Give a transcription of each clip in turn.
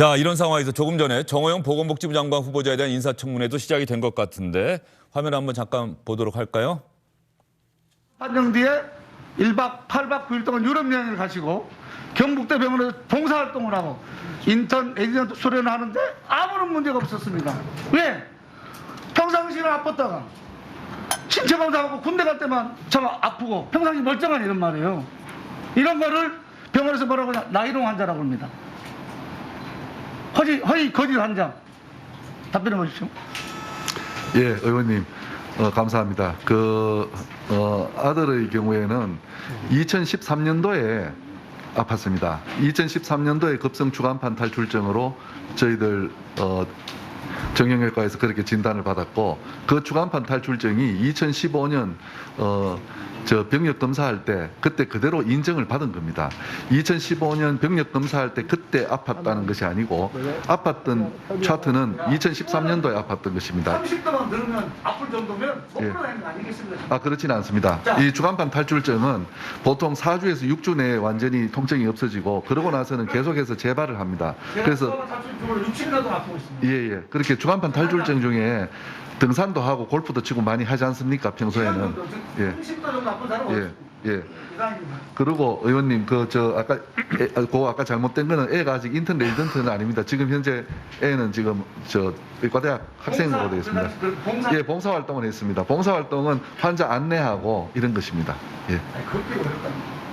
자, 이런 상황에서 조금 전에 정호영 보건복지부 장관 후보자에 대한 인사청문회도 시작이 된 것 같은데 화면 한번 잠깐 보도록 할까요? 한정 뒤에 1박 8박 9일 동안 유럽 여행을 가시고 경북대 병원에서 봉사활동을 하고 인턴 에이전트 수련을 하는데 아무런 문제가 없었습니다. 왜? 평상시는 아팠다가 신체 검사하고 군대 갈 때만 참 아프고 평상시 멀쩡한 이런 말이에요. 이런 거를 병원에서 뭐라고 하냐, 나이롱 환자라고 합니다. 허위 거짓 환자. 답변해 보십시오. 예, 의원님, 감사합니다. 아들의 경우에는 2013년도에 아팠습니다. 2013년도에 급성추간판 탈출증으로 저희들 정형외과에서 그렇게 진단을 받았고, 그 추간판 탈출증이 2015년 저 병력 검사할 때 그때 그대로 인정을 받은 겁니다. 2015년 병력 검사할 때 그때 아팠다는 것이 아니고 아팠던 차트는 2013년도에 아팠던 것입니다. 30도만 늘으면 아플 정도면 속으로 되는 거 아니겠습니까? 그렇지는 않습니다. 이 주간판 탈출증은 보통 4주에서 6주 내에 완전히 통증이 없어지고 그러고 나서는 계속해서 재발을 합니다. 그래서 6일이라도 아프고 있습니다. 예, 그렇게 주간판 탈출증 중에 등산도 하고 골프도 치고 많이 하지 않습니까? 평소에는. 예. 30도 정도 아픈 사람은 예. 그리고 의원님 아까 잘못된 거는 애가 아직 인턴 레지던트는 아닙니다. 지금 현재 애는 지금 저 의과대학 학생으로 되어 있습니다. 예, 봉사 활동을 했습니다. 봉사 활동은 환자 안내하고 이런 것입니다. 예. 그렇게 어렵다.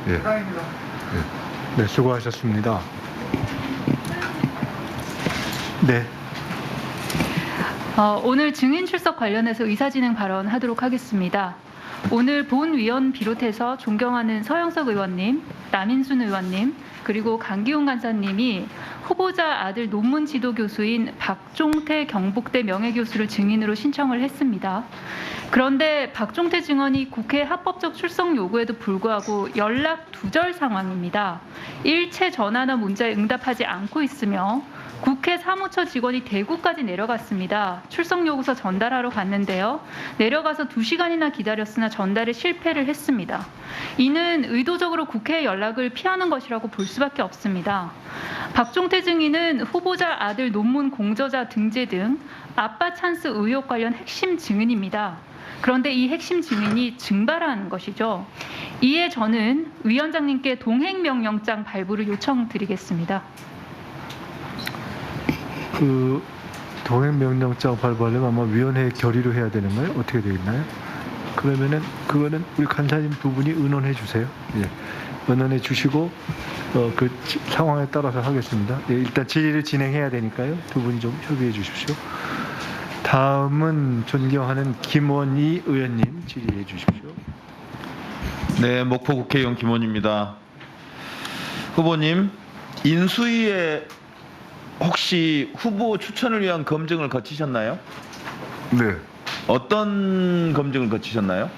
예. 다행입니다. 네, 수고하셨습니다. 네. 오늘 증인 출석 관련해서 의사진행 발언하도록 하겠습니다. 오늘 본 위원 비롯해서 존경하는 서영석 의원님, 남인순 의원님, 그리고 강기훈 간사님이 후보자 아들 논문 지도 교수인 박종태 경북대 명예교수를 증인으로 신청을 했습니다. 그런데 박종태 증언이 국회 합법적 출석 요구에도 불구하고 연락 두절 상황입니다. 일체 전화나 문자에 응답하지 않고 있으며 국회 사무처 직원이 대구까지 내려갔습니다. 출석 요구서 전달하러 갔는데요. 내려가서 2시간이나 기다렸으나 전달에 실패를 했습니다. 이는 의도적으로 국회의 연락을 피하는 것이라고 볼 수밖에 없습니다. 박종태 증인은 후보자 아들 논문 공저자 등재 등 아빠 찬스 의혹 관련 핵심 증인입니다. 그런데 이 핵심 증인이 증발한 것이죠. 이에 저는 위원장님께 동행명령장 발부를 요청드리겠습니다. 그 동행명령장 발부하려면 아마 위원회 결의로 해야 되는 거예요? 어떻게 되어 있나요? 그러면은 그거는 우리 간사님 두 분이 의논해 주세요. 예. 의논해 주시고 그 상황에 따라서 하겠습니다. 예, 일단 질의를 진행해야 되니까요. 두 분이 좀 협의해 주십시오. 다음은 존경하는 김원희 의원님 질의해 주십시오. 네, 목포 국회의원 김원희입니다. 후보님, 인수위에 혹시 후보 추천을 위한 검증을 거치셨나요? 네. 어떤 검증을 거치셨나요?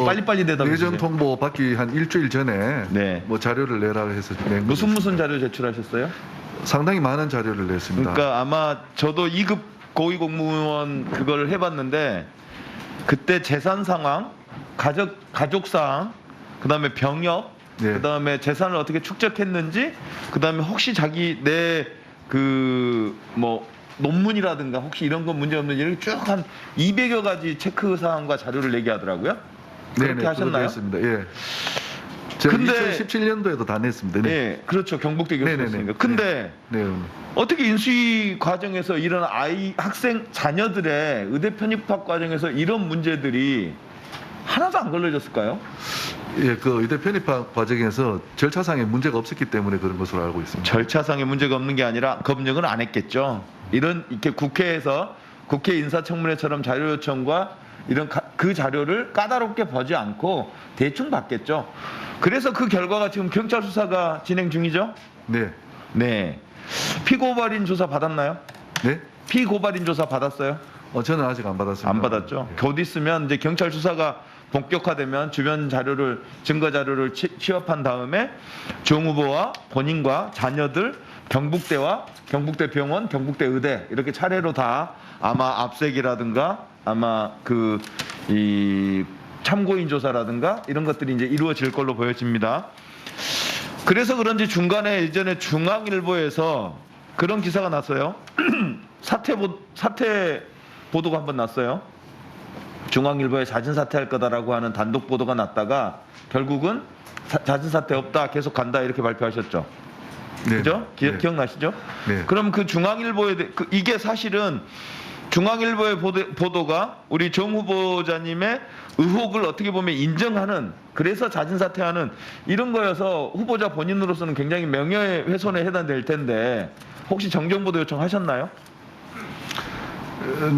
빨리빨리 대답해 주세요. 내정 통보 받기 한 일주일 전에 네. 뭐 자료를 내라 해서 낸 무슨 자료 제출하셨어요? 상당히 많은 자료를 냈습니다. 그러니까 아마 저도 2급 고위공무원 그걸 해봤는데 그때 재산 상황, 가족 사항, 그다음에 병역, 네. 그다음에 재산을 어떻게 축적했는지, 그다음에 혹시 자기 내 논문이라든가 혹시 이런 건 문제 없는지 이렇게 쭉 한 200여 가지 체크 사항과 자료를 내게 하더라고요. 그렇게 하셨나요? 했습니다. 예. 제가 근데 2017년도에도 다 냈습니다. 네. 네, 그렇죠. 경북대 교수였으니까. 근데 네. 어떻게 인수위 과정에서 이런 학생 자녀들의 의대 편입학 과정에서 이런 문제들이 하나도 안 걸러졌을까요? 예, 그 의대 편입학 과정에서 절차상의 문제가 없었기 때문에 그런 것으로 알고 있습니다. 절차상의 문제가 없는 게 아니라 검증을 안 했겠죠. 이렇게 국회에서 국회 인사청문회처럼 자료 요청과 이런 그 자료를 까다롭게 보지 않고 대충 받겠죠. 그래서 그 결과가 지금 경찰 수사가 진행 중이죠. 네. 네. 피고발인 조사 받았나요? 네? 피고발인 조사 받았어요? 저는 아직 안 받았습니다. 안 받았죠. 예. 곧 있으면 이제 경찰 수사가 본격화되면 주변 자료를 증거 자료를 취합한 다음에 정 후보와 본인과 자녀들, 경북대와 경북대 병원, 경북대 의대 이렇게 차례로 다 아마 압색이라든가 아마 이 참고인 조사라든가 이런 것들이 이제 이루어질 걸로 보여집니다. 그래서 그런지 중간에 예전에 중앙일보에서 그런 기사가 났어요. 사퇴 보도가 한번 났어요. 중앙일보에 자진 사퇴할 거다라고 하는 단독 보도가 났다가 결국은 자진 사퇴 없다, 계속 간다 이렇게 발표하셨죠. 네. 그죠? 네. 기억나시죠? 네. 그럼 그 중앙일보에 이게 사실은 중앙일보의 보도가 우리 정 후보자님의 의혹을 어떻게 보면 인정하는, 그래서 자진 사퇴하는 이런 거여서 후보자 본인으로서는 굉장히 명예훼손에 해당될 텐데 혹시 정정보도 요청하셨나요?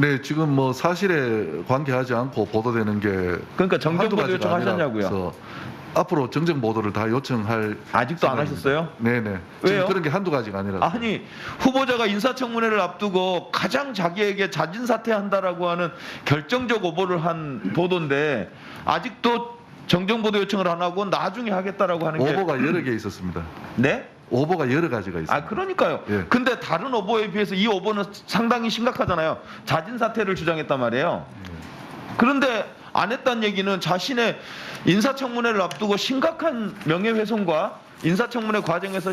네, 지금 뭐 사실에 관계하지 않고 보도되는 게 그러니까 한두 정정보도 가지가 요청하셨냐고요? 아니라서 앞으로 정정 보도를 다 요청할 아직도 안 생각입니다. 하셨어요? 네네. 왜요? 지금 그런 게 한두 가지가 아니라서. 아니, 후보자가 인사청문회를 앞두고 가장 자기에게 자진 사퇴한다라고 하는 결정적 오보를 한 보도인데 아직도 정정보도 요청을 안 하고 나중에 하겠다라고 하는 게 오보가 여러 개 있었습니다. 네? 오보가 여러 가지가 있습니다. 아, 그러니까요. 예. 근데 다른 오보에 비해서 이 오보는 상당히 심각하잖아요. 자진 사퇴를 주장했단 말이에요. 그런데 안 했다는 얘기는 자신의 인사청문회를 앞두고 심각한 명예훼손과 인사청문회 과정에서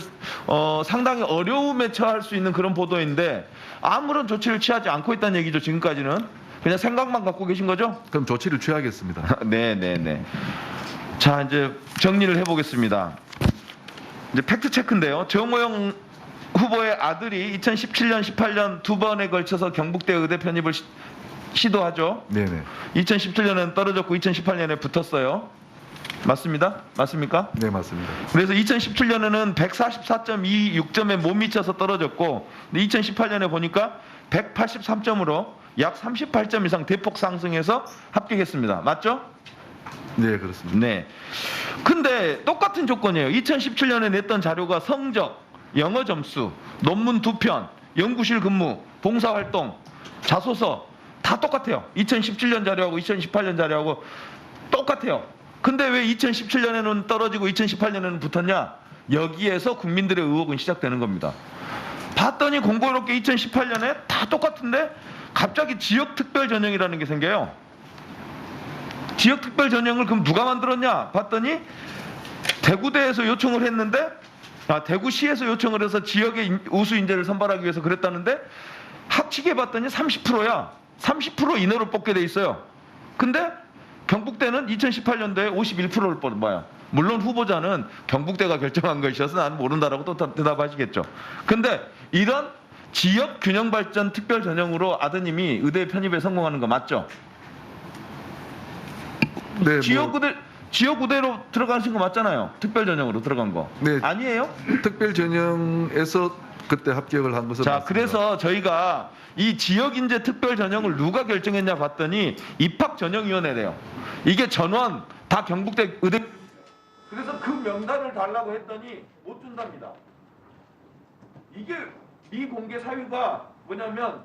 상당히 어려움에 처할 수 있는 그런 보도인데 아무런 조치를 취하지 않고 있다는 얘기죠. 지금까지는 그냥 생각만 갖고 계신 거죠? 그럼 조치를 취하겠습니다. 네. 자, 이제 정리를 해보겠습니다. 이제 팩트 체크인데요. 정호영 후보의 아들이 2017년, 18년 두 번에 걸쳐서 경북대 의대 편입을 시도하죠. 네네. 2017년에는 떨어졌고 2018년에 붙었어요. 맞습니다? 맞습니까? 네, 맞습니다. 그래서 2017년에는 144.26점에 못 미쳐서 떨어졌고 2018년에 보니까 183점으로 약 38점 이상 대폭 상승해서 합격했습니다. 맞죠? 네, 그렇습니다. 네. 근데 똑같은 조건이에요. 2017년에 냈던 자료가 성적, 영어 점수, 논문 2편, 연구실 근무, 봉사활동, 자소서 다 똑같아요. 2017년 자료하고 2018년 자료하고 똑같아요. 근데 왜 2017년에는 떨어지고 2018년에는 붙었냐? 여기에서 국민들의 의혹은 시작되는 겁니다. 봤더니 공교롭게 2018년에 다 똑같은데 갑자기 지역특별 전형이라는 게 생겨요. 지역특별 전형을 그럼 누가 만들었냐? 봤더니 대구대에서 요청을 했는데 대구시에서 요청을 해서 지역의 우수 인재를 선발하기 위해서 그랬다는데 합치게 봤더니 30%야. 30% 이내로 뽑게 돼 있어요. 근데 경북대는 2018년도에 51%를 뽑아요. 물론 후보자는 경북대가 결정한 것이어서 나는 모른다라고 또 대답하시겠죠. 근데 이런 지역 균형 발전 특별 전형으로 아드님이 의대 편입에 성공하는 거 맞죠? 네, 지역 의대로 들어가신 거 맞잖아요. 특별 전형으로 들어간 거. 네. 아니에요? 특별 전형에서 그때 합격을 한 것은 자, 맞습니다. 그래서 저희가 이 지역인재 특별 전형을 누가 결정했냐 봤더니 입학전형위원회래요. 이게 전원 다 경북대 의대. 그래서 그 명단을 달라고 했더니 못 준답니다. 이게 미공개 사유가 뭐냐면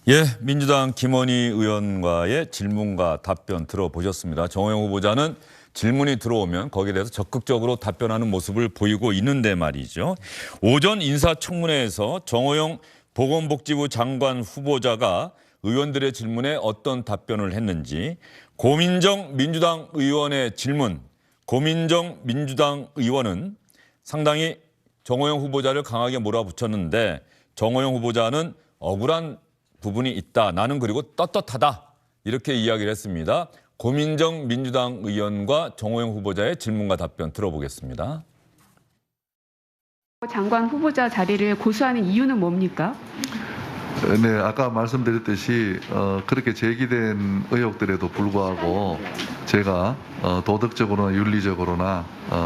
예, 민주당 김원희 의원과의 질문과 답변 들어보셨습니다. 정호영 후보자는 질문이 들어오면 거기에 대해서 적극적으로 답변하는 모습을 보이고 있는데 말이죠. 오전 인사청문회에서 정호영 보건복지부 장관 후보자가 의원들의 질문에 어떤 답변을 했는지 고민정 민주당 의원의 질문, 고민정 민주당 의원은 상당히 정호영 후보자를 강하게 몰아붙였는데 정호영 후보자는 억울한 부분이 있다. 나는 그리고 떳떳하다. 이렇게 이야기를 했습니다. 고민정 민주당 의원과 정호영 후보자의 질문과 답변 들어보겠습니다. 장관 후보자 자리를 고수하는 이유는 뭡니까? 네, 아까 말씀드렸듯이 그렇게 제기된 의혹들에도 불구하고 제가 도덕적으로나 윤리적으로나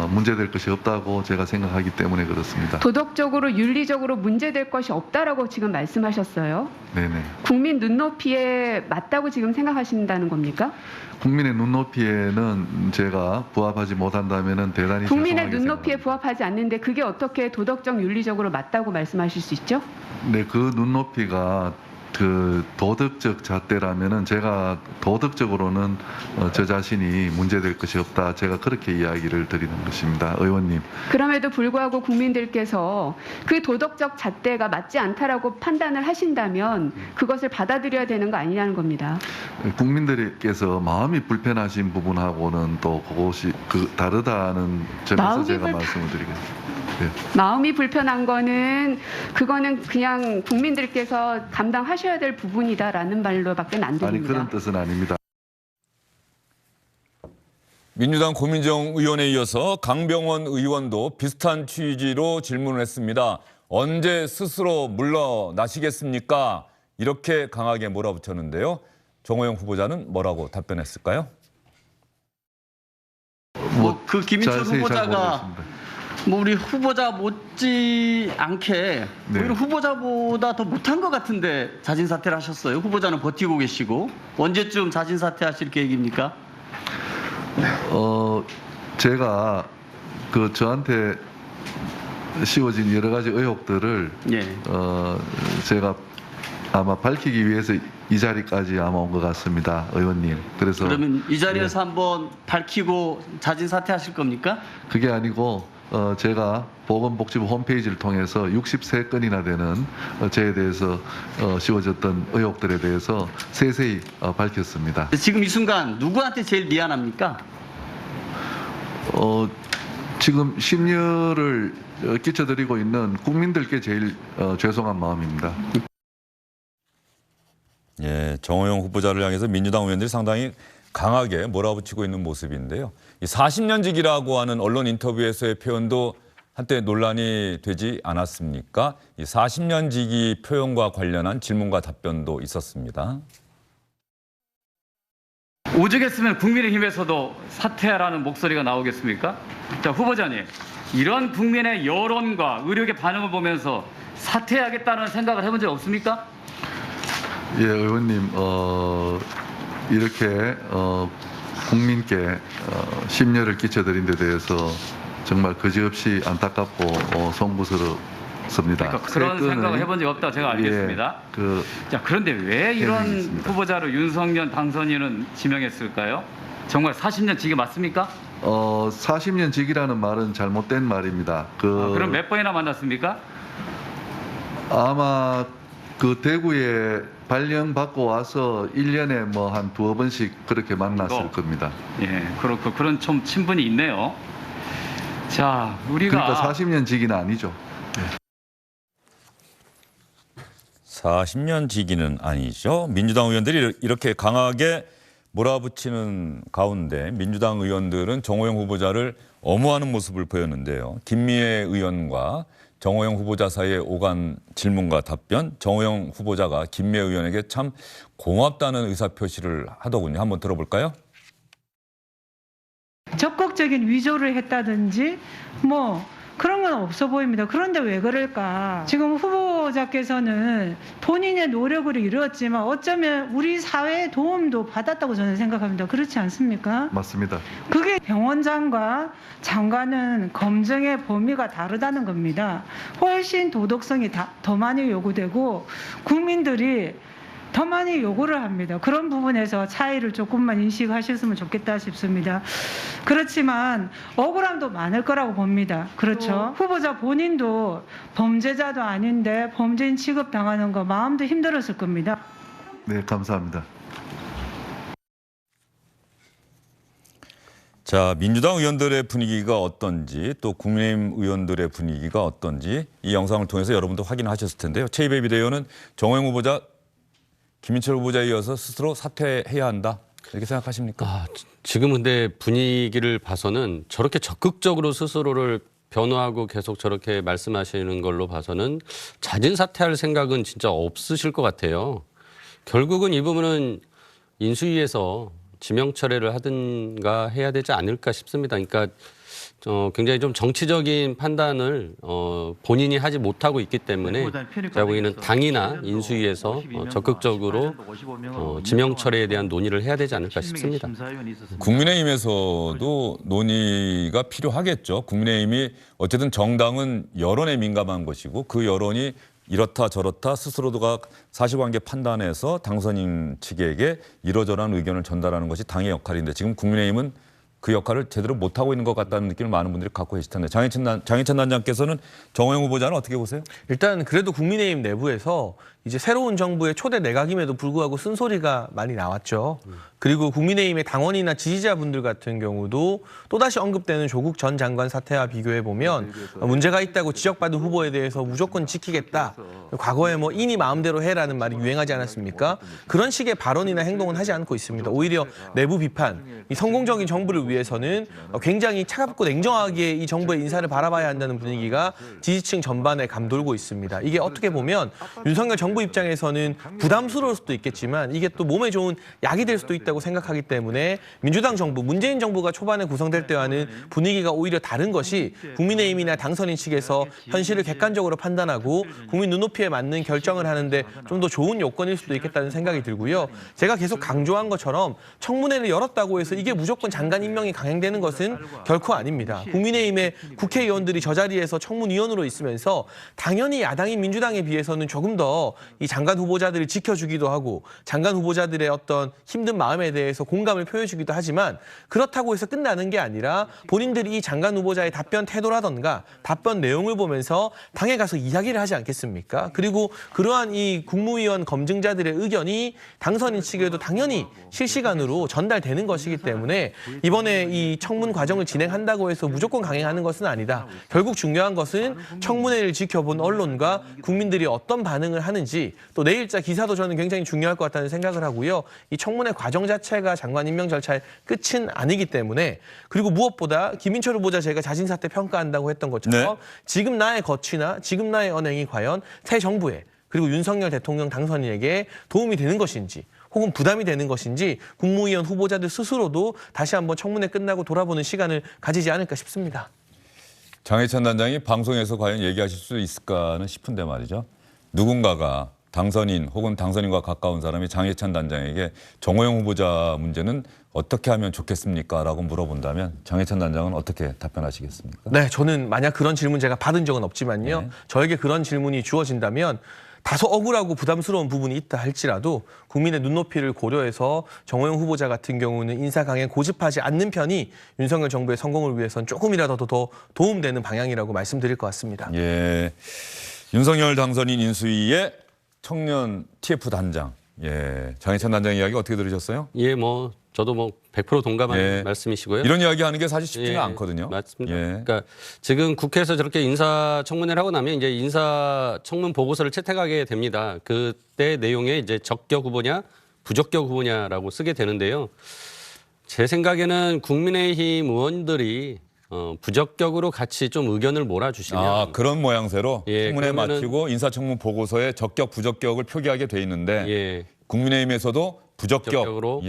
문제될 것이 없다고 제가 생각하기 때문에 그렇습니다. 도덕적으로 윤리적으로 문제될 것이 없다라고 지금 말씀하셨어요. 네네. 국민 눈높이에 맞다고 지금 생각하신다는 겁니까? 국민의 눈높이에는 제가 부합하지 못한다면은 대단히 국민의 죄송하게 눈높이에 생각합니다. 부합하지 않는데 그게 어떻게 도덕적 윤리적으로 맞다고 말씀하실 수 있죠? 네, 그 눈높이가 그 도덕적 잣대라면은 제가 도덕적으로는 저 자신이 문제될 것이 없다. 제가 그렇게 이야기를 드리는 것입니다. 의원님. 그럼에도 불구하고 국민들께서 그 도덕적 잣대가 맞지 않다라고 판단을 하신다면 그것을 받아들여야 되는 거 아니냐는 겁니다. 국민들께서 마음이 불편하신 부분하고는 또 그것이 다르다는 점에서 마음이 제가 말씀을 드리겠습니다. 네. 마음이 불편한 거는 그거는 그냥 국민들께서 감당하셔야 될 부분이다라는 말로밖에 안 아니 들립니다. 그런 뜻은 아닙니다. 민주당 고민정 의원에 이어서 강병원 의원도 비슷한 취지로 질문을 했습니다. 언제 스스로 물러나시겠습니까? 이렇게 강하게 몰아붙였는데요. 정호영 후보자는 뭐라고 답변했을까요? 그 김인철 자세히 잘 후보자가 모르겠습니다. 우리 후보자 못지 않게 네. 오히려 후보자보다 더 못한 것 같은데 자진 사퇴를 하셨어요. 후보자는 버티고 계시고 언제쯤 자진 사퇴하실 계획입니까? 제가 그 저한테 씌워진 여러 가지 의혹들을 예. 제가 아마 밝히기 위해서 이 자리까지 아마 온 것 같습니다, 의원님. 그래서 그러면 이 자리에서 한번 밝히고 자진 사퇴하실 겁니까? 그게 아니고 제가 보건복지부 홈페이지를 통해서 63건이나 되는 저에 대해서 씌워졌던 의혹들에 대해서 세세히 밝혔습니다. 지금 이 순간 누구한테 제일 미안합니까? 지금 심려를 끼쳐드리고 있는 국민들께 제일 죄송한 마음입니다. 예, 정호영 후보자를 향해서 민주당 의원들이 상당히 강하게 몰아붙이고 있는 모습인데요. 이 40년직이라고 하는 언론 인터뷰에서의 표현도 한때 논란이 되지 않았습니까? 이 40년직이 표현과 관련한 질문과 답변도 있었습니다. 오죽했으면 국민의힘에서도 사퇴하라는 목소리가 나오겠습니까? 자, 후보자님, 이런 국민의 여론과 의료계 반응을 보면서 사퇴하겠다는 생각을 해본 적 없습니까? 예, 의원님, 이렇게 국민께 심려를 끼쳐드린 데 대해서 정말 그지없이 안타깝고 송구스럽습니다. 그러니까 그런 생각을 해본 적 없다고 제가 알겠습니다. 예, 자, 그런데 왜 이런 해드리겠습니다. 후보자로 윤석열 당선인은 지명했을까요? 정말 40년 직이 맞습니까? 40년 직이라는 말은 잘못된 말입니다. 그럼 몇 번이나 만났습니까? 아마 그 대구에 발령받고 와서 1년에 뭐 한 두어 번씩 그렇게 만났을 겁니다. 예, 그렇고 그런 좀 친분이 있네요. 자, 우리가 그러니까 40년 직위는 아니죠. 40년 지기는 아니죠. 민주당 의원들이 이렇게 강하게 몰아붙이는 가운데 민주당 의원들은 정호영 후보자를 엄호하는 모습을 보였는데요. 김미애 의원과 정호영 후보자 사이에 오간 질문과 답변, 정호영 후보자가 김미애 의원에게 참 고맙다는 의사표시를 하더군요. 한번 들어볼까요? 적극적인 위조를 했다든지 뭐 그런 건 없어 보입니다. 그런데 왜 그럴까? 지금 후보자께서는 본인의 노력으로 이루었지만 어쩌면 우리 사회의 도움도 받았다고 저는 생각합니다. 그렇지 않습니까? 맞습니다. 그게 병원장과 장관은 검증의 범위가 다르다는 겁니다. 훨씬 도덕성이 더 많이 요구되고 국민들이 더 많이 요구를 합니다. 그런 부분에서 차이를 조금만 인식하셨으면 좋겠다 싶습니다. 그렇지만 억울함도 많을 거라고 봅니다. 그렇죠. 후보자 본인도 범죄자도 아닌데 범죄인 취급당하는 거 마음도 힘들었을 겁니다. 네, 감사합니다. 자, 민주당 의원들의 분위기가 어떤지 또 국민의힘 의원들의 분위기가 어떤지 이 영상을 통해서 여러분도 확인하셨을 텐데요. 최이배 비대위원은 정호영 후보자, 김인철 후보자에 이어서 스스로 사퇴해야 한다. 이렇게 생각하십니까? 지금 근데 분위기를 봐서는 저렇게 적극적으로 스스로를 변호하고 계속 저렇게 말씀하시는 걸로 봐서는 자진 사퇴할 생각은 진짜 없으실 것 같아요. 결국은 이 부분은 인수위에서 지명 철회를 하든가 해야 되지 않을까 싶습니다. 그러니까 굉장히 좀 정치적인 판단을 본인이 하지 못하고 있기 때문에 제가 보기에는 당이나 인수위에서 적극적으로 지명 철회에 대한 논의를 해야 되지 않을까 싶습니다. 국민의힘에서도 논의가 필요하겠죠. 국민의힘이 어쨌든 정당은 여론에 민감한 것이고 그 여론이 이렇다 저렇다 스스로가 사실관계 판단해서 당선인 측에게 이러저러한 의견을 전달하는 것이 당의 역할인데 지금 국민의힘은 그 역할을 제대로 못하고 있는 것 같다는 느낌을 많은 분들이 갖고 계실 텐데 장해찬 단장께서는 정호영 후보자는 어떻게 보세요? 일단 그래도 국민의힘 내부에서 이제 새로운 정부의 초대 내각임에도 불구하고 쓴소리가 많이 나왔죠. 그리고 국민의힘의 당원이나 지지자분들 같은 경우도 또다시 언급되는 조국 전 장관 사태와 비교해 보면 문제가 있다고 지적받은 후보에 대해서 무조건 지키겠다. 과거에 뭐 이니 마음대로 해라는 말이 유행하지 않았습니까? 그런 식의 발언이나 행동은 하지 않고 있습니다. 오히려 내부 비판, 이 성공적인 정부를 위해서는 굉장히 차갑고 냉정하게 이 정부의 인사를 바라봐야 한다는 분위기가 지지층 전반에 감돌고 있습니다. 이게 어떻게 보면 윤석열 정부 입장에서는 부담스러울 수도 있겠지만 이게 또 몸에 좋은 약이 될 수도 있다고 생각하기 때문에 민주당 정부, 문재인 정부가 초반에 구성될 때와는 분위기가 오히려 다른 것이 국민의힘이나 당선인 측에서 현실을 객관적으로 판단하고 국민 눈높이에 맞는 결정을 하는데 좀 더 좋은 요건일 수도 있겠다는 생각이 들고요. 제가 계속 강조한 것처럼 청문회를 열었다고 해서 이게 무조건 장관 임명이 강행되는 것은 결코 아닙니다. 국민의힘의 국회의원들이 저 자리에서 청문위원으로 있으면서 당연히 야당인 민주당에 비해서는 조금 더 이 장관 후보자들을 지켜주기도 하고 장관 후보자들의 어떤 힘든 마음에 대해서 공감을 표해주기도 하지만 그렇다고 해서 끝나는 게 아니라 본인들이 이 장관 후보자의 답변 태도라던가 답변 내용을 보면서 당에 가서 이야기를 하지 않겠습니까? 그리고 그러한 이 국무위원 검증자들의 의견이 당선인 측에도 당연히 실시간으로 전달되는 것이기 때문에 이번에 이 청문 과정을 진행한다고 해서 무조건 강행하는 것은 아니다. 결국 중요한 것은 청문회를 지켜본 언론과 국민들이 어떤 반응을 하는지 또 내일자 기사도 저는 굉장히 중요할 것 같다는 생각을 하고요. 이 청문회 과정 자체가 장관 임명 절차의 끝은 아니기 때문에 그리고 무엇보다 김인철 후보자 제가 자진 사퇴 평가한다고 했던 것처럼 지금 나의 거취나 지금 나의 언행이 과연 새 정부에 그리고 윤석열 대통령 당선인에게 도움이 되는 것인지 혹은 부담이 되는 것인지 국무위원 후보자들 스스로도 다시 한번 청문회 끝나고 돌아보는 시간을 가지지 않을까 싶습니다. 장해찬 단장이 방송에서 과연 얘기하실 수 있을까는 싶은데 말이죠. 누군가가 당선인 혹은 당선인과 가까운 사람이 장해찬 단장에게 정호영 후보자 문제는 어떻게 하면 좋겠습니까? 라고 물어본다면 장해찬 단장은 어떻게 답변하시겠습니까? 네, 저는 만약 그런 질문 제가 받은 적은 없지만요. 저에게 그런 질문이 주어진다면 다소 억울하고 부담스러운 부분이 있다 할지라도 국민의 눈높이를 고려해서 정호영 후보자 같은 경우는 인사 강행 고집하지 않는 편이 윤석열 정부의 성공을 위해선 조금이라도 더 도움되는 방향이라고 말씀드릴 것 같습니다. 예, 윤석열 당선인 인수위의 청년 TF 단장, 예, 장해찬 단장 이야기 어떻게 들으셨어요? 예, 뭐 저도 뭐 100% 동감하는 말씀이시고요. 이런 이야기 하는 게 사실 쉽지가 않거든요. 맞습니다. 그러니까 지금 국회에서 저렇게 인사 청문회를 하고 나면 이제 인사 청문 보고서를 채택하게 됩니다. 그때 내용에 이제 적격 후보냐, 부적격 후보냐라고 쓰게 되는데요. 제 생각에는 국민의힘 의원들이 부적격으로 같이 좀 의견을 몰아주시면 그런 모양새로 청문회 그러면은 마치고 인사청문 보고서에 적격, 부적격을 표기하게 돼 있는데 국민의힘에서도 부적격으로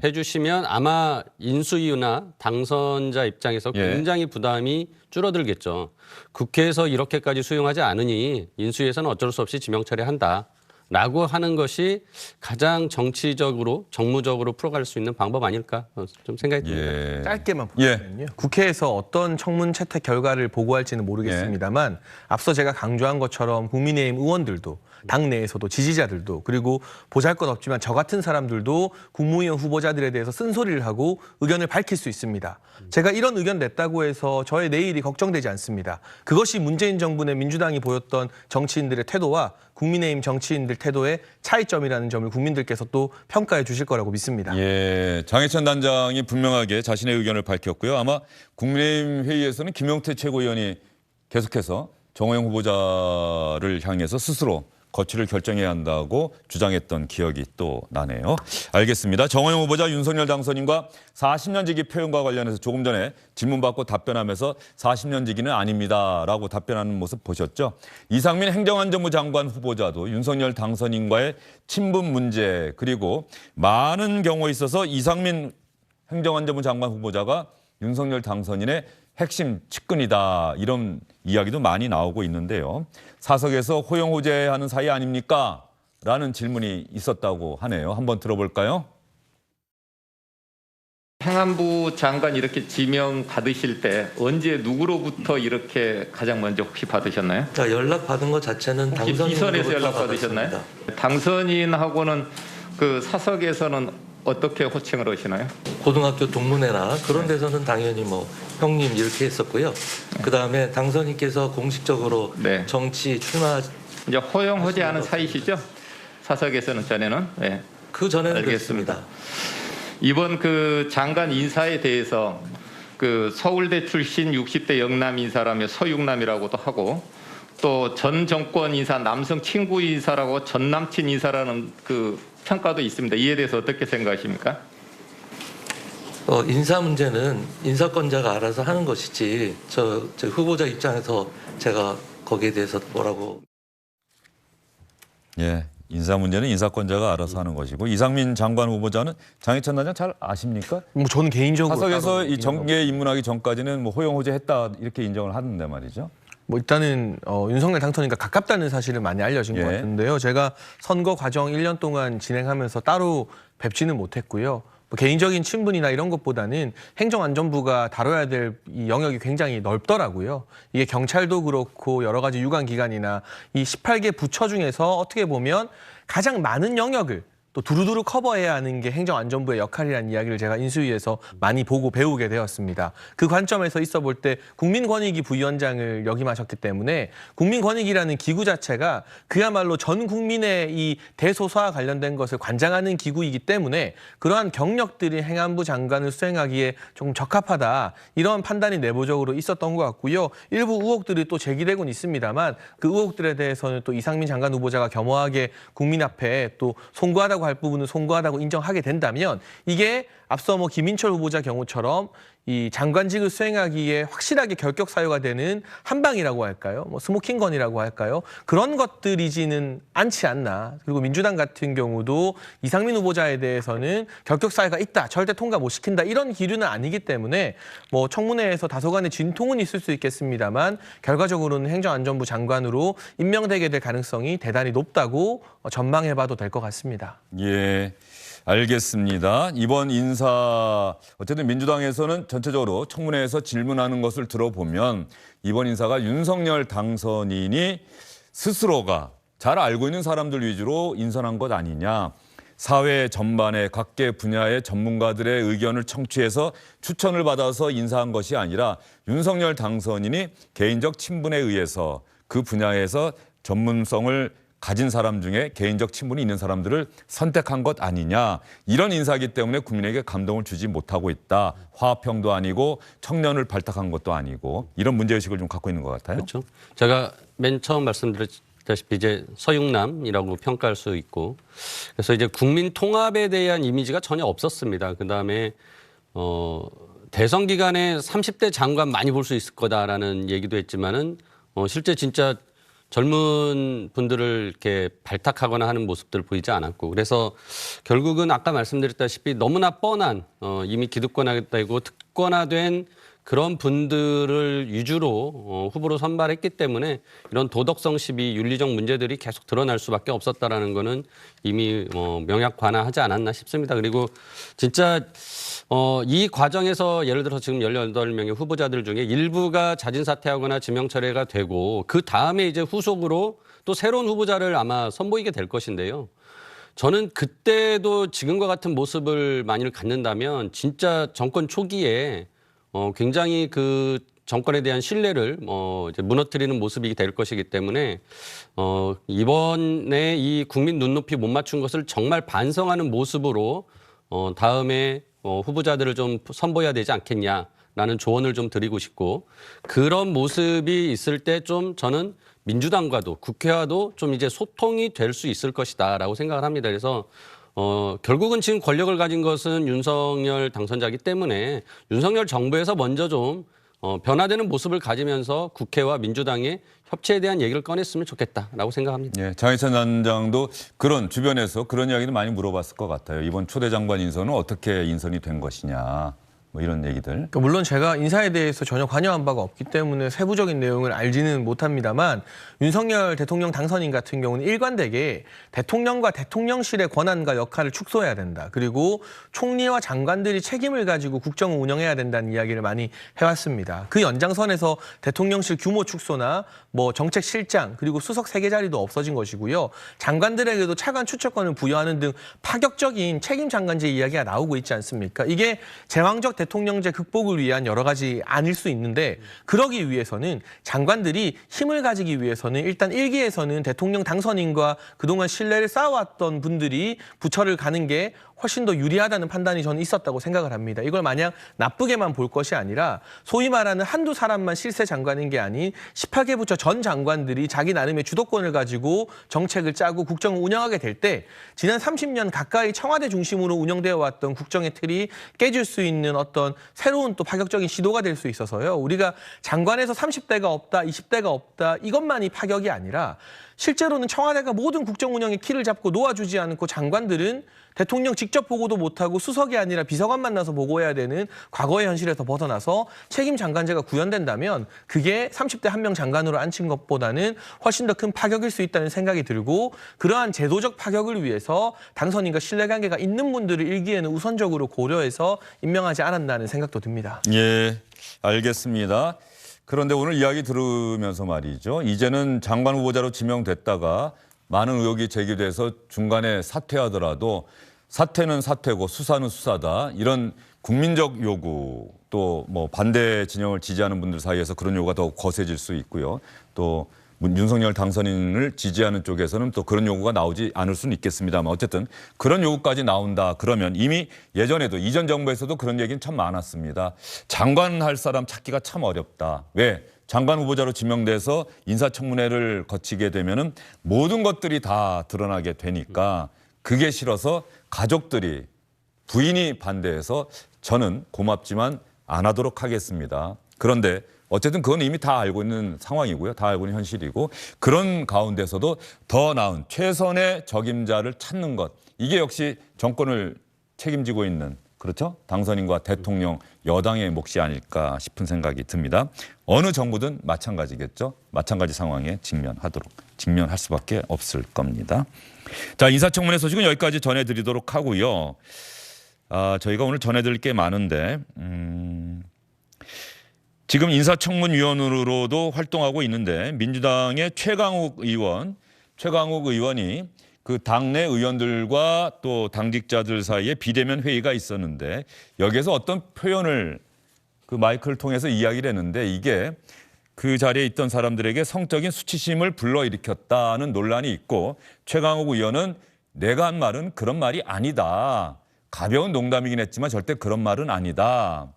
해주시면 아마 인수위나 당선자 입장에서 굉장히 부담이 줄어들겠죠. 국회에서 이렇게까지 수용하지 않으니 인수위에서는 어쩔 수 없이 지명 처리한다. 라고 하는 것이 가장 정치적으로 정무적으로 풀어갈 수 있는 방법 아닐까 좀 생각이 듭니다. 짧게만 보면요. 국회에서 어떤 청문 채택 결과를 보고할지는 모르겠습니다만 앞서 제가 강조한 것처럼 국민의힘 의원들도 당내에서도 지지자들도 그리고 보잘것없지만 저 같은 사람들도 국무위원 후보자들에 대해서 쓴소리를 하고 의견을 밝힐 수 있습니다. 제가 이런 의견 냈다고 해서 저의 내일이 걱정되지 않습니다. 그것이 문재인 정부 내 민주당이 보였던 정치인들의 태도와 국민의힘 정치인들 태도의 차이점이라는 점을 국민들께서 또 평가해 주실 거라고 믿습니다. 예, 장해찬 단장이 분명하게 자신의 의견을 밝혔고요. 아마 국민의힘 회의에서는 김용태 최고위원이 계속해서 정호영 후보자를 향해서 스스로 거취를 결정해야 한다고 주장했던 기억이 또 나네요. 알겠습니다. 정호영 후보자 윤석열 당선인과 40년 지기 표현과 관련해서 조금 전에 질문받고 답변하면서 40년 지기는 아닙니다라고 답변하는 모습 보셨죠? 이상민 행정안전부 장관 후보자도 윤석열 당선인과의 친분 문제 그리고 많은 경우에 있어서 이상민 행정안전부 장관 후보자가 윤석열 당선인의 핵심 측근이다 이런 이야기도 많이 나오고 있는데요. 사석에서 호영호재하는 사이 아닙니까? 라는 질문이 있었다고 하네요. 한번 들어볼까요? 행안부 장관 이렇게 지명 받으실 때 언제 누구로부터 이렇게 가장 먼저 혹시 받으셨나요? 연락 받은 것 자체는 당선인으로부터 비선에서 연락 받으셨나요? 받았습니다. 당선인하고는 그 사석에서는 어떻게 호칭을 하시나요? 고등학교 동문회나 그런 데서는 당연히 뭐 형님 이렇게 했었고요. 그 다음에 당선인께서 공식적으로 네. 정치 출마 이제 허용하지 않은 사이시죠? 사석에서는 전에는. 네. 그 전에는 알겠습니다. 그랬습니다. 이번 그 장관 인사에 대해서 그 서울대 출신 60대 영남 인사라며 서육남이라고도 하고 또 전 정권 인사 남성 친구 인사라고 전 남친 인사라는 그 평가도 있습니다. 이에 대해서 어떻게 생각하십니까? 인사 문제는 인사권자가 알아서 하는 것이지 저 후보자 입장에서 제가 거기에 대해서 뭐라고. 예, 인사 문제는 인사권자가 알아서 하는 것이고 이상민 장관 후보자는 장해찬 단장 잘 아십니까? 뭐 저는 개인적으로 사석에서 이 정계에 입문하기 전까지는 뭐 호용호제했다 이렇게 인정을 하는데 말이죠. 뭐 일단은 윤석열 당선인과 가깝다는 사실은 많이 알려진 것 같은데요. 제가 선거 과정 1년 동안 진행하면서 따로 뵙지는 못했고요. 뭐 개인적인 친분이나 이런 것보다는 행정안전부가 다뤄야 될 이 영역이 굉장히 넓더라고요. 이게 경찰도 그렇고 여러 가지 유관기관이나 이 18개 부처 중에서 어떻게 보면 가장 많은 영역을 또 두루두루 커버해야 하는 게 행정안전부의 역할이라는 이야기를 제가 인수위에서 많이 보고 배우게 되었습니다. 그 관점에서 있어 볼 때 국민권익위 부위원장을 역임하셨기 때문에 국민권익위라는 기구 자체가 그야말로 전 국민의 이 대소사와 관련된 것을 관장하는 기구이기 때문에 그러한 경력들이 행안부 장관을 수행하기에 조금 적합하다 이런 판단이 내부적으로 있었던 것 같고요. 일부 의혹들이 또 제기되곤 있습니다만 그 의혹들에 대해서는 또 이상민 장관 후보자가 겸허하게 국민 앞에 또 송구하다고 할 부분은 송구하다고 인정하게 된다면 이게 앞서 뭐 김인철 후보자 경우처럼 이 장관직을 수행하기에 확실하게 결격 사유가 되는 한방이라고 할까요? 뭐 스모킹건이라고 할까요? 그런 것들이지는 않지 않나. 그리고 민주당 같은 경우도 이상민 후보자에 대해서는 결격 사유가 있다, 절대 통과 못 시킨다 이런 기류는 아니기 때문에 뭐 청문회에서 다소간의 진통은 있을 수 있겠습니다만 결과적으로는 행정안전부 장관으로 임명되게 될 가능성이 대단히 높다고 전망해봐도 될 것 같습니다. 예. 알겠습니다. 이번 인사 어쨌든 민주당에서는 전체적으로 청문회에서 질문하는 것을 들어보면 이번 인사가 윤석열 당선인이 스스로가 잘 알고 있는 사람들 위주로 인선한 것 아니냐. 사회 전반의 각계 분야의 전문가들의 의견을 청취해서 추천을 받아서 인사한 것이 아니라 윤석열 당선인이 개인적 친분에 의해서 그 분야에서 전문성을 가진 사람 중에 개인적 친분이 있는 사람들을 선택한 것 아니냐. 이런 인사이기 때문에 국민에게 감동을 주지 못하고 있다. 화합형도 아니고 청년을 발탁한 것도 아니고 이런 문제의식을 좀 갖고 있는 것 같아요. 그렇죠. 제가 맨 처음 말씀드렸다시피 이제 서육남이라고 평가할 수 있고 그래서 이제 국민 통합에 대한 이미지가 전혀 없었습니다. 그다음에 대선 기간에 30대 장관 많이 볼 수 있을 거다라는 얘기도 했지만은 실제 진짜 젊은 분들을 이렇게 발탁하거나 하는 모습들을 보이지 않았고 그래서 결국은 아까 말씀드렸다시피 너무나 뻔한 이미 기득권화되고 특권화된 그런 분들을 위주로 후보로 선발했기 때문에 이런 도덕성 시비, 윤리적 문제들이 계속 드러날 수밖에 없었다라는 거는 이미 명약관화하지 않았나 싶습니다. 그리고 진짜 이 과정에서 예를 들어서 지금 18명의 후보자들 중에 일부가 자진 사퇴하거나 지명 철회가 되고 그 다음에 이제 후속으로 또 새로운 후보자를 아마 선보이게 될 것인데요. 저는 그때도 지금과 같은 모습을 만일 갖는다면 진짜 정권 초기에 굉장히 그 정권에 대한 신뢰를 이제 무너뜨리는 모습이 될 것이기 때문에 이번에 이 국민 눈높이 못 맞춘 것을 정말 반성하는 모습으로 다음에 후보자들을 좀 선보여야 되지 않겠냐라는 조언을 좀 드리고 싶고 그런 모습이 있을 때 좀 저는 민주당과도 국회와도 좀 이제 소통이 될 수 있을 것이다라고 생각을 합니다. 그래서 결국은 지금 권력을 가진 것은 윤석열 당선자이기 때문에 윤석열 정부에서 먼저 좀 변화되는 모습을 가지면서 국회와 민주당의 협치에 대한 얘기를 꺼냈으면 좋겠다라고 생각합니다. 예, 장해찬 단장도 그런 주변에서 그런 이야기를 많이 물어봤을 것 같아요. 이번 초대 장관 인선은 어떻게 인선이 된 것이냐. 뭐 이런 얘기들. 그러니까 물론 제가 인사에 대해서 전혀 관여한 바가 없기 때문에 세부적인 내용을 알지는 못합니다만 윤석열 대통령 당선인 같은 경우는 일관되게 대통령과 대통령실의 권한과 역할을 축소해야 된다. 그리고 총리와 장관들이 책임을 가지고 국정을 운영해야 된다는 이야기를 많이 해왔습니다. 그 연장선에서 대통령실 규모 축소나 뭐 정책실장 그리고 수석 3개 자리도 없어진 것이고요. 장관들에게도 차관 추천권을 부여하는 등 파격적인 책임 장관제 이야기가 나오고 있지 않습니까? 이게 제왕적 대통령제 극복을 위한 여러 가지 아닐 수 있는데 그러기 위해서는 장관들이 힘을 가지기 위해서는 일단 1기에서는 대통령 당선인과 그동안 신뢰를 쌓아왔던 분들이 부처를 가는 게 훨씬 더 유리하다는 판단이 저는 있었다고 생각을 합니다. 이걸 마냥 나쁘게만 볼 것이 아니라 소위 말하는 한두 사람만 실세 장관인 게 아닌 18개 부처 전 장관들이 자기 나름의 주도권을 가지고 정책을 짜고 국정을 운영하게 될 때 지난 30년 가까이 청와대 중심으로 운영되어 왔던 국정의 틀이 깨질 수 있는 어떤 새로운 또 파격적인 시도가 될 수 있어서요. 우리가 장관에서 30대가 없다, 20대가 없다 이것만이 파격이 아니라 실제로는 청와대가 모든 국정 운영의 키를 잡고 놓아주지 않고 장관들은 대통령 직접 보고도 못하고 수석이 아니라 비서관 만나서 보고해야 되는 과거의 현실에서 벗어나서 책임 장관제가 구현된다면 그게 30대 한 명 장관으로 앉힌 것보다는 훨씬 더 큰 파격일 수 있다는 생각이 들고 그러한 제도적 파격을 위해서 당선인과 신뢰관계가 있는 분들을 1기에는 우선적으로 고려해서 임명하지 않았다는 생각도 듭니다. 예, 알겠습니다. 그런데 오늘 이야기 들으면서 말이죠. 이제는 장관 후보자로 지명됐다가 많은 의혹이 제기돼서 중간에 사퇴하더라도 사퇴는 사퇴고 수사는 수사다. 이런 국민적 요구 또 뭐 반대 진영을 지지하는 분들 사이에서 그런 요구가 더 거세질 수 있고요. 또 윤석열 당선인을 지지하는 쪽에서는 또 그런 요구가 나오지 않을 수는 있겠습니다만 어쨌든 그런 요구까지 나온다 그러면 이미 예전에도 이전 정부에서도 그런 얘기는 참 많았습니다. 장관 할 사람 찾기가 참 어렵다. 왜? 장관 후보자로 지명돼서 인사청문회를 거치게 되면은 모든 것들이 다 드러나게 되니까 그게 싫어서 가족들이 부인이 반대해서 저는 고맙지만 안 하도록 하겠습니다. 그런데 어쨌든 그건 이미 다 알고 있는 상황이고요. 다 알고 있는 현실이고 그런 가운데서도 더 나은 최선의 적임자를 찾는 것. 이게 역시 정권을 책임지고 있는 그렇죠? 당선인과 대통령 여당의 몫이 아닐까 싶은 생각이 듭니다. 어느 정부든 마찬가지겠죠. 마찬가지 상황에 직면할 수밖에 없을 겁니다. 자, 인사청문회 소식은 여기까지 전해드리도록 하고요. 저희가 오늘 전해드릴 게 많은데 지금 인사청문위원으로도 활동하고 있는데 민주당의 최강욱 의원이 그 당내 의원들과 또 당직자들 사이에 비대면 회의가 있었는데 여기에서 어떤 표현을 그 마이크를 통해서 이야기를 했는데 이게 그 자리에 있던 사람들에게 성적인 수치심을 불러일으켰다는 논란이 있고 최강욱 의원은 내가 한 말은 그런 말이 아니다. 가벼운 농담이긴 했지만 절대 그런 말은 아니다.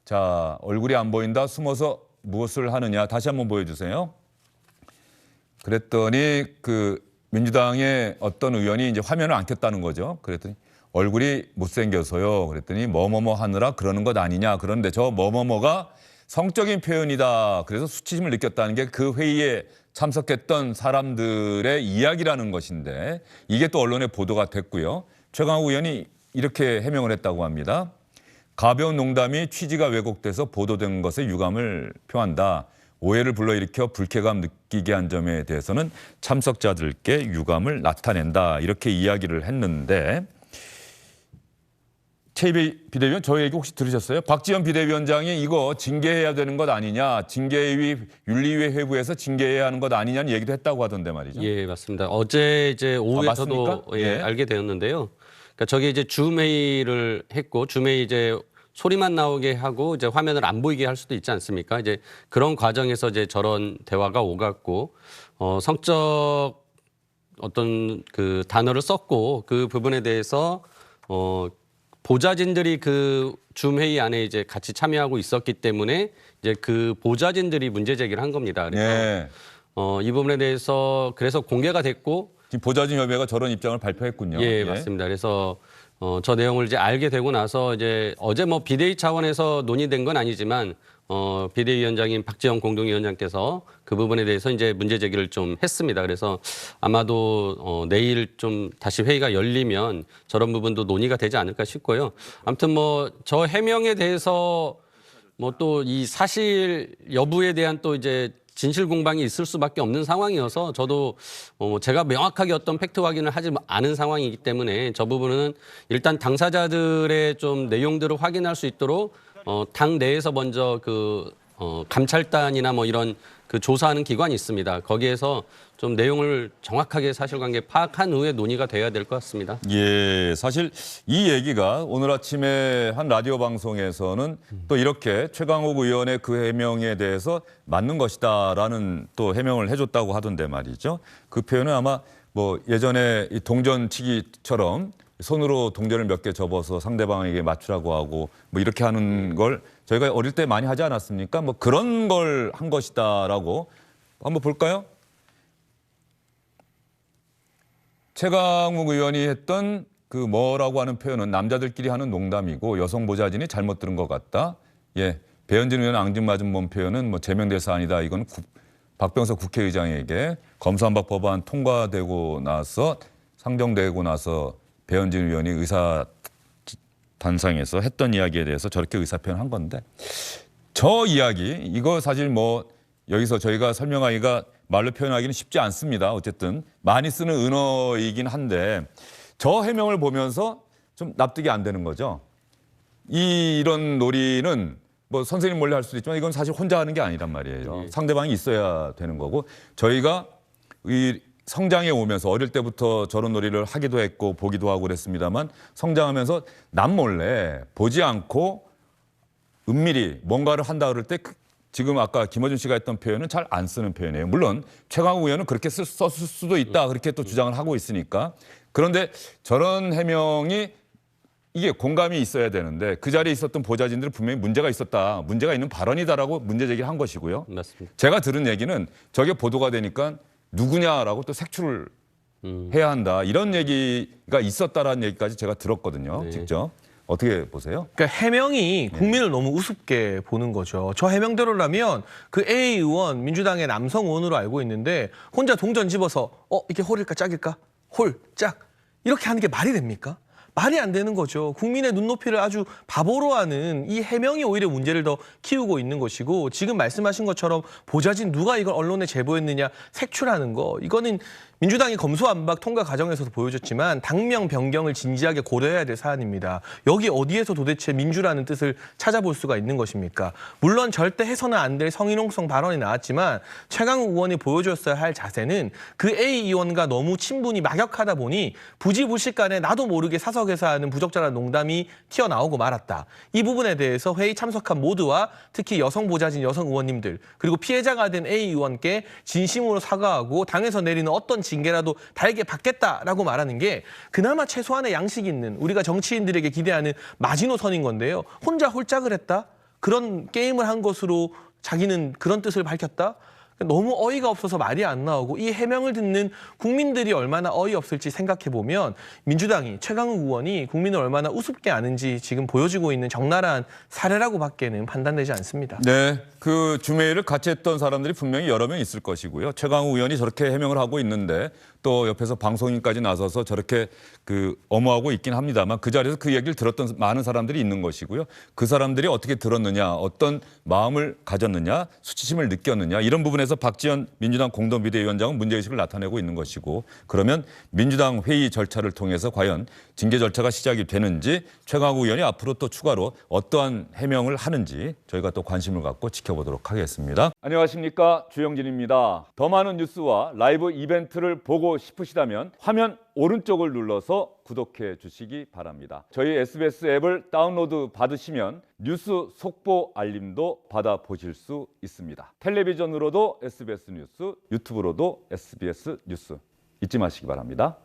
자, 얼굴이 안 보인다. 숨어서 무엇을 하느냐. 다시 한번 보여주세요. 그랬더니 그 민주당의 어떤 의원이 이제 화면을 안 켰다는 거죠. 그랬더니 얼굴이 못생겨서요. 그랬더니 뭐뭐뭐 하느라 그러는 것 아니냐. 그런데 저 뭐뭐뭐가 성적인 표현이다. 그래서 수치심을 느꼈다는 게 그 회의에 참석했던 사람들의 이야기라는 것인데 이게 또 언론에 보도가 됐고요. 최강욱 의원이 이렇게 해명을 했다고 합니다. 가벼운 농담이 취지가 왜곡돼서 보도된 것에 유감을 표한다. 오해를 불러일으켜 불쾌감 느끼게 한 점에 대해서는 참석자들께 유감을 나타낸다. 이렇게 이야기를 했는데 최이배 비대위원 저희 얘기 혹시 들으셨어요? 박지원 비대위원장이 이거 징계해야 되는 것 아니냐. 징계위 윤리위에 회부해서 징계해야 하는 것 아니냐는 얘기도 했다고 하던데 말이죠. 예, 맞습니다. 어제 이제 오후에 저도 알게 되었는데요. 그러니까 저게 이제 줌 회의를 했고 줌에 이제 소리만 나오게 하고 이제 화면을 안 보이게 할 수도 있지 않습니까? 이제 그런 과정에서 이제 저런 대화가 오갔고 성적 어떤 그 단어를 썼고 그 부분에 대해서 보좌진들이 그 줌 회의 안에 이제 같이 참여하고 있었기 때문에 이제 그 보좌진들이 문제 제기를 한 겁니다. 그래서 이 부분에 대해서 그래서 공개가 됐고 지금 보좌진협의회가 저런 입장을 발표했군요. 예, 맞습니다. 그래서 저 내용을 이제 알게 되고 나서 이제 어제 뭐 비대위 차원에서 논의된 건 아니지만 비대위원장인 박지원 공동위원장께서 그 부분에 대해서 이제 문제 제기를 좀 했습니다. 그래서 아마도 내일 좀 다시 회의가 열리면 저런 부분도 논의가 되지 않을까 싶고요. 아무튼 뭐 저 해명에 대해서 뭐 또 이 사실 여부에 대한 또 이제 진실 공방이 있을 수밖에 없는 상황이어서 저도 제가 명확하게 어떤 팩트 확인을 하지 않은 상황이기 때문에 저 부분은 일단 당사자들의 좀 내용들을 확인할 수 있도록 당 내에서 먼저 그 감찰단이나 뭐 이런 그 조사하는 기관이 있습니다. 거기에서 좀 내용을 정확하게 사실관계 파악한 후에 논의가 돼야 될 것 같습니다. 예, 사실 이 얘기가 오늘 아침에 한 라디오 방송에서는 또 이렇게 최강욱 의원의 그 해명에 대해서 맞는 것이다라는 또 해명을 해줬다고 하던데 말이죠. 그 표현은 아마 뭐 예전에 이 동전치기처럼 손으로 동전을 몇 개 접어서 상대방에게 맞추라고 하고 뭐 이렇게 하는 걸 저희가 어릴 때 많이 하지 않았습니까? 뭐 그런 걸 한 것이다라고 한번 볼까요? 최강욱 의원이 했던 그 뭐라고 하는 표현은 남자들끼리 하는 농담이고 여성 보좌진이 잘못 들은 것 같다. 예, 배현진 의원 앙증맞은 몸 표현은 뭐 제명될 사안이다. 이건 박병석 국회의장에게 검수완박 법안 통과되고 나서 상정되고 나서 배현진 의원이 의사 단상에서 했던 이야기에 대해서 저렇게 의사 표현한 건데 저 이야기 이거 사실 뭐 여기서 저희가 설명하기가 말로 표현하기는 쉽지 않습니다. 어쨌든 많이 쓰는 은어이긴 한데 저 해명을 보면서 좀 납득이 안 되는 거죠. 이런 놀이는 뭐 선생님 몰래 할 수도 있지만 이건 사실 혼자 하는 게 아니란 말이에요. 상대방이 있어야 되는 거고 저희가 이 성장해 오면서 어릴 때부터 저런 놀이를 하기도 했고 보기도 하고 그랬습니다만 성장하면서 남 몰래 보지 않고 은밀히 뭔가를 한다 그럴 때 지금 아까 김어준 씨가 했던 표현은 잘 안 쓰는 표현이에요. 물론 최강욱 의원은 그렇게 썼을 수도 있다 그렇게 또 주장을 하고 있으니까. 그런데 저런 해명이 이게 공감이 있어야 되는데 그 자리에 있었던 보좌진들은 분명히 문제가 있었다. 문제가 있는 발언이다라고 문제 제기를 한 것이고요. 맞습니다. 제가 들은 얘기는 저게 보도가 되니까 누구냐라고 또 색출을 해야 한다. 이런 얘기가 있었다라는 얘기까지 제가 들었거든요. 네. 직접. 어떻게 보세요? 그러니까 해명이 국민을 너무 우습게 보는 거죠. 저 해명대로라면 그 A 의원 민주당의 남성 의원으로 알고 있는데 혼자 동전 집어서 이게 홀일까 짝일까? 홀, 짝 이렇게 하는 게 말이 됩니까? 말이 안 되는 거죠. 국민의 눈높이를 아주 바보로 하는 이 해명이 오히려 문제를 더 키우고 있는 것이고 지금 말씀하신 것처럼 보좌진 누가 이걸 언론에 제보했느냐 색출하는 거 이거는 민주당이 검수완박 통과 과정에서도 보여줬지만 당명 변경을 진지하게 고려해야 될 사안입니다. 여기 어디에서 도대체 민주라는 뜻을 찾아볼 수가 있는 것입니까? 물론 절대 해서는 안 될 성희롱성 발언이 나왔지만 최강욱 의원이 보여줬어야 할 자세는 그 A 의원과 너무 친분이 막역하다 보니 부지불식간에 나도 모르게 사석에서 하는 부적절한 농담이 튀어나오고 말았다. 이 부분에 대해서 회의 참석한 모두와 특히 여성 보좌진 여성 의원님들 그리고 피해자가 된 A 의원께 진심으로 사과하고 당에서 내리는 어떤 징계라도 달게 받겠다라고 말하는 게 그나마 최소한의 양식이 있는 우리가 정치인들에게 기대하는 마지노선인 건데요. 혼자 홀짝을 했다? 그런 게임을 한 것으로 자기는 그런 뜻을 밝혔다? 너무 어이가 없어서 말이 안 나오고 이 해명을 듣는 국민들이 얼마나 어이없을지 생각해보면 민주당이 최강욱 의원이 국민을 얼마나 우습게 아는지 지금 보여주고 있는 적나라한 사례라고 밖에는 판단되지 않습니다. 네, 그 주매일을 같이 했던 사람들이 분명히 여러 명 있을 것이고요. 최강욱 의원이 저렇게 해명을 하고 있는데 또 옆에서 방송인까지 나서서 저렇게 그 엄호하고 있긴 합니다만 그 자리에서 그 얘기를 들었던 많은 사람들이 있는 것이고요. 그 사람들이 어떻게 들었느냐, 어떤 마음을 가졌느냐, 수치심을 느꼈느냐 이런 부분에서 박지원 민주당 공동비대위원장은 문제의식을 나타내고 있는 것이고 그러면 민주당 회의 절차를 통해서 과연 징계 절차가 시작이 되는지 최강욱 의원이 앞으로 또 추가로 어떠한 해명을 하는지 저희가 또 관심을 갖고 지켜보도록 하겠습니다. 안녕하십니까, 주영진입니다. 더 많은 뉴스와 라이브 이벤트를 보고 싶으시다면 화면 오른쪽을 눌러서 구독해 주시기 바랍니다. 저희 SBS 앱을 다운로드 받으시면 뉴스 속보 알림도 받아보실 수 있습니다. 텔레비전으로도 SBS 뉴스, 유튜브로도 SBS 뉴스 잊지 마시기 바랍니다.